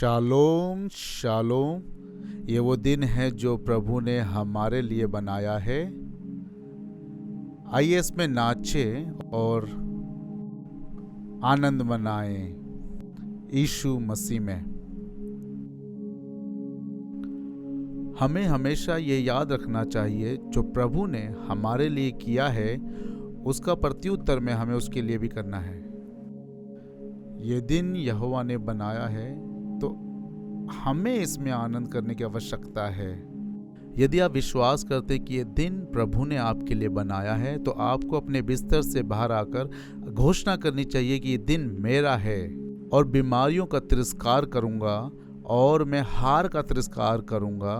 Shalom shalom. ये वो दिन है जो प्रभु ने हमारे लिए बनाया है। आइए इसमें नाचें और आनंद मनाएं यीशु मसीह में। हमें हमेशा ये याद रखना चाहिए जो प्रभु ने हमारे लिए किया है उसका प्रत्युत्तर में हमें उसके लिए भी करना है। ये दिन यहोवा ने बनाया है तो हमें इसमें आनंद करने की आवश्यकता है। यदि आप विश्वास करते कि ये दिन प्रभु ने आपके लिए बनाया है तो आपको अपने बिस्तर से बाहर आकर घोषणा करनी चाहिए कि ये दिन मेरा है और बीमारियों का तिरस्कार करूंगा और मैं हार का तिरस्कार करूंगा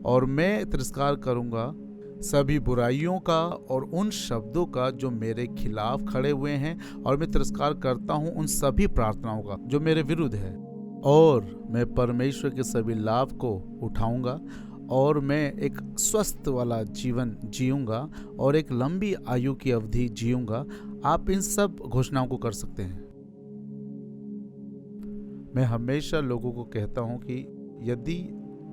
और मैं तिरस्कार करूंगा सभी बुराइयों का और उन शब्दों का जो मेरे खिलाफ खड़े हुए हैं, और मैं तिरस्कार करता हूं उन सभी प्रार्थनाओं का जो मेरे विरुद्ध है, और मैं परमेश्वर के सभी लाभ को उठाऊंगा और मैं एक स्वस्थ वाला जीवन जीऊंगा और एक लंबी आयु की अवधि जीऊंगा। आप इन सब घोषणाओं को कर सकते हैं। मैं हमेशा लोगों को कहता हूं कि यदि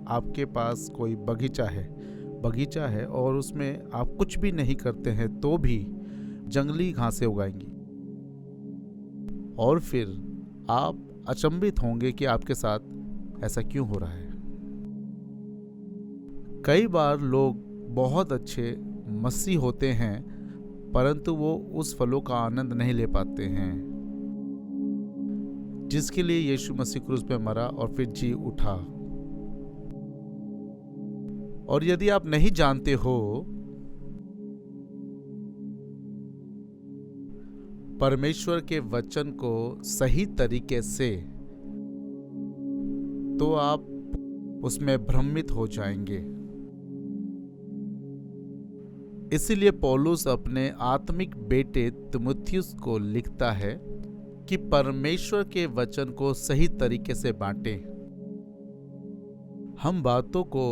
आपके पास कोई बगीचा है और उसमें आप कुछ भी नहीं करते हैं तो भी जंगली घासें उगाएंगी, और फिर आप अचंभित होंगे कि आपके साथ ऐसा क्यों हो रहा है। कई बार लोग बहुत अच्छे मसीह होते हैं परंतु वो उस फलों का आनंद नहीं ले पाते हैं जिसके लिए यीशु मसीह क्रूस पे मरा और फिर जी उठा। और यदि आप नहीं जानते हो परमेश्वर के वचन को सही तरीके से तो आप उसमें भ्रमित हो जाएंगे। इसीलिए पौलुस अपने आत्मिक बेटे तीमुथियुस को लिखता है कि परमेश्वर के वचन को सही तरीके से बांटें। हम बातों को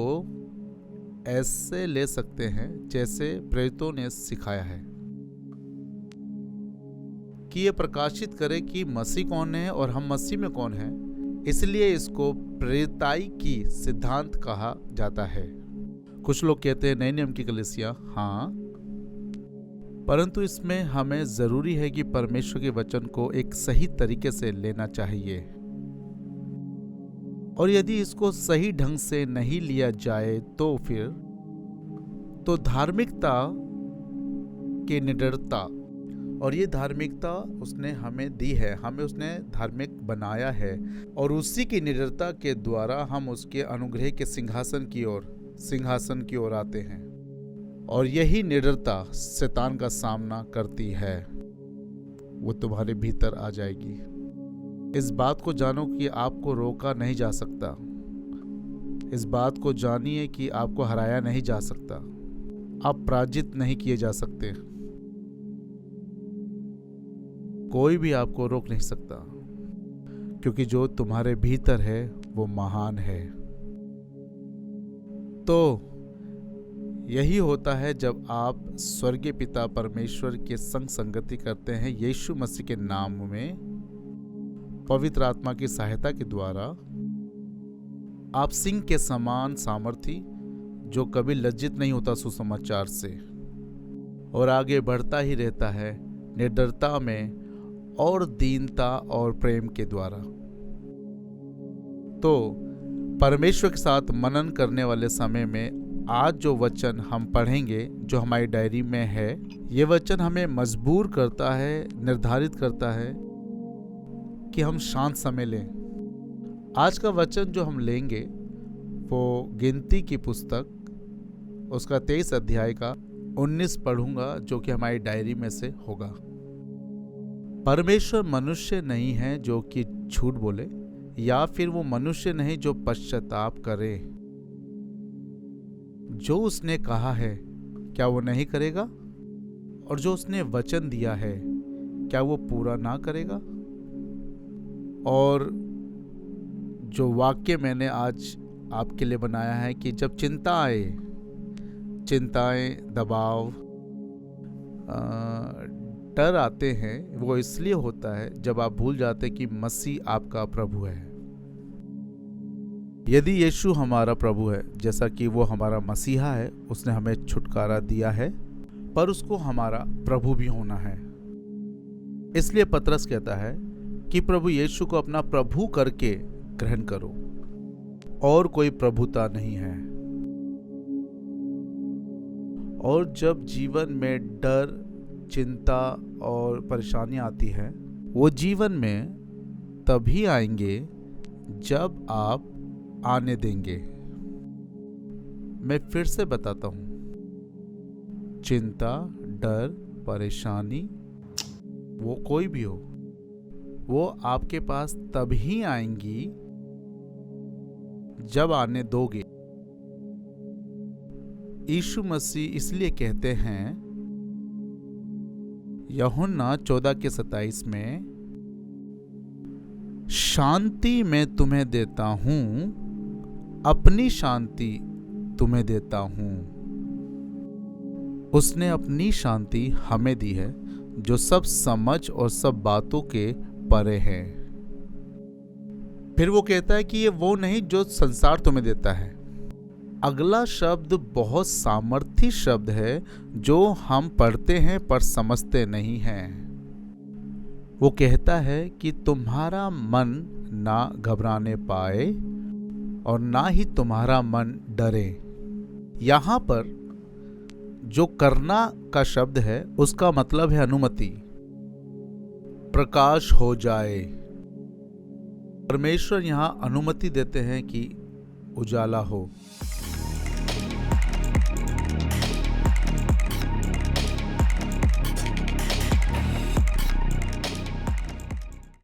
ऐसे ले सकते हैं जैसे प्रेरितों ने सिखाया है कि ये प्रकाशित करे कि मसीह कौन है और हम मसीह में कौन है। इसलिए इसको प्रेरिताई की सिद्धांत कहा जाता है। कुछ लोग कहते हैं नए नियम की कलीसिया, हाँ, परंतु इसमें हमें जरूरी है कि परमेश्वर के वचन को एक सही तरीके से लेना चाहिए, और यदि इसको सही ढंग से नहीं लिया जाए तो फिर तो धार्मिकता की निडरता, और ये धार्मिकता उसने हमें दी है, हमें उसने धार्मिक बनाया है, और उसी की निडरता के द्वारा हम उसके अनुग्रह के सिंहासन की ओर आते हैं, और यही निडरता शैतान का सामना करती है। वो तुम्हारे भीतर आ जाएगी। इस बात को जानो कि आपको रोका नहीं जा सकता। इस बात को जानिए कि आपको हराया नहीं जा सकता। आप पराजित नहीं किए जा सकते। कोई भी आपको रोक नहीं सकता, क्योंकि जो तुम्हारे भीतर है वो महान है। तो यही होता है जब आप स्वर्गीय पिता परमेश्वर के संग संगति करते हैं यीशु मसीह के नाम में। पवित्र आत्मा की सहायता के द्वारा आप सिंह के समान सामर्थी, जो कभी लज्जित नहीं होता सुसमाचार से और आगे बढ़ता ही रहता है निडरता में और दीनता और प्रेम के द्वारा। तो परमेश्वर के साथ मनन करने वाले समय में आज जो वचन हम पढ़ेंगे, जो हमारी डायरी में है, ये वचन हमें मजबूर करता है, निर्धारित करता है कि हम शांत समय लें। आज का वचन जो हम लेंगे वो गिनती की पुस्तक उसका 23 अध्याय का 19 पढ़ूंगा, जो कि हमारी डायरी में से होगा। परमेश्वर मनुष्य नहीं है जो कि झूठ बोले, या फिर वो मनुष्य नहीं जो पश्चाताप करे। जो उसने कहा है क्या वो नहीं करेगा? और जो उसने वचन दिया है क्या वो पूरा ना करेगा? और जो वाक्य मैंने आज आपके लिए बनाया है कि जब चिंताएं, दबाव, डर आते हैं, वो इसलिए होता है जब आप भूल जाते कि मसीह आपका प्रभु है। यदि यीशु हमारा प्रभु है, जैसा कि वो हमारा मसीहा है, उसने हमें छुटकारा दिया है, पर उसको हमारा प्रभु भी होना है। इसलिए पतरस कहता है कि प्रभु यीशु को अपना प्रभु करके ग्रहण करो, और कोई प्रभुता नहीं है। और जब जीवन में डर, चिंता और परेशानी आती है, वो जीवन में तभी आएंगे जब आप आने देंगे। मैं फिर से बताता हूं, चिंता, डर, परेशानी, वो कोई भी हो, वो आपके पास तभी आएंगी जब आने दोगे। यीशु मसीह इसलिए कहते हैं यूहन्ना 14:27 में, शांति मैं तुम्हें देता हूं, अपनी शांति तुम्हें देता हूं। उसने अपनी शांति हमें दी है, जो सब समझ और सब बातों के परे है। फिर वो कहता है कि ये वो नहीं जो संसार तुम्हें देता है। अगला शब्द बहुत सामर्थी शब्द है, जो हम पढ़ते हैं पर समझते नहीं हैं। वो कहता है कि तुम्हारा मन ना घबराने पाए और ना ही तुम्हारा मन डरे। यहां पर जो करना का शब्द है, उसका मतलब है अनुमति। प्रकाश हो जाए। परमेश्वर यहां अनुमति देते हैं कि उजाला हो।